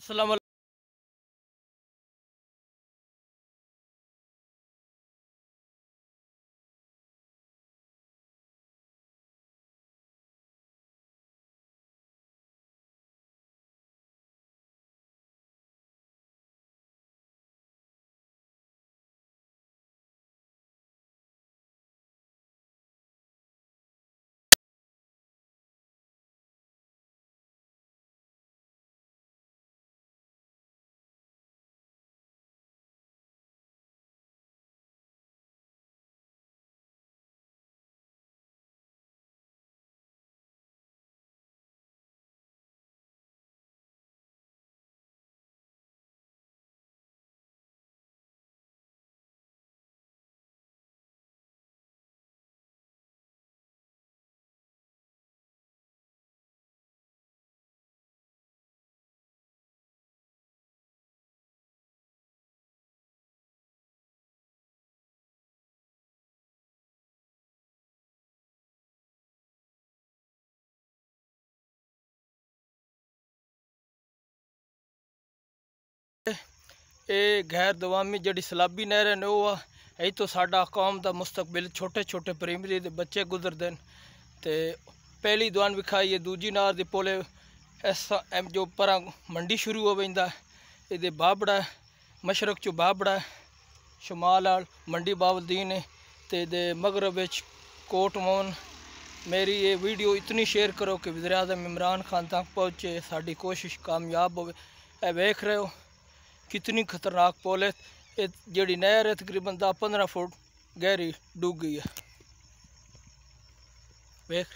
अस्सलाम ये गैर दवामी जड़ी सलाबी नहर है वो यही तो साडा कौम का मुस्तकबिल छोटे छोटे प्राइमरी के बच्चे गुजरते हैं। तो पहली दुआन विखाई है दूजी नार के पोले ऐसा जो पर मंडी शुरू हो वेंदा ये बाबड़ा मशरक चो बाबड़ा शुमाल आल मंडी बावलदीन है तो ये मगरब कोट मोन। मेरी ये वीडियो इतनी शेयर करो कि वज़ीर-ए-आज़म इमरान खान तक पहुँचे, साड़ी कोशिश कामयाब हो। वेख रहे हो कितनी खतरनाक पुल है। ये जड़ी नहर है तकरीबन 10-15 फुट गहरी डूब गई है। वेख